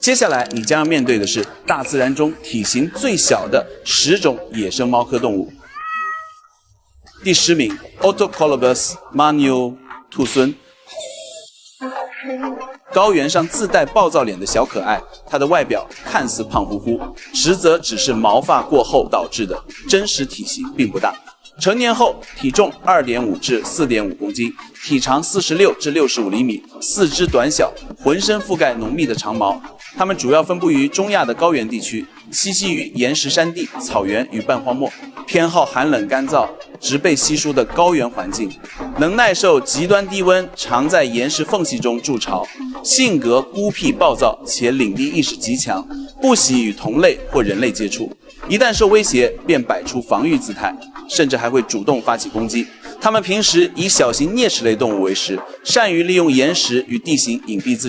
接下来你将要面对的是大自然中体型最小的10种野生猫科动物。第10名 Autocolobus Manu 兔狲，高原上自带暴躁脸的小可爱，它的外表看似胖乎乎，实则只是毛发过厚导致的，真实体型并不大。成年后体重2.5至4.5公斤，体长46至65厘米，四肢短小，浑身覆盖浓密的长毛。它们主要分布于中亚的高原地区，栖息于岩石山地、草原与半荒漠，偏好寒冷干燥、植被稀疏的高原环境，能耐受极端低温，常在岩石缝隙中筑巢。性格孤僻暴躁且领地意识极强，不喜与同类或人类接触。一旦受威胁，便摆出防御姿态，甚至还会主动发起攻击。它们平时以小型啮齿类动物为食，善于利用岩石与地形隐蔽自身。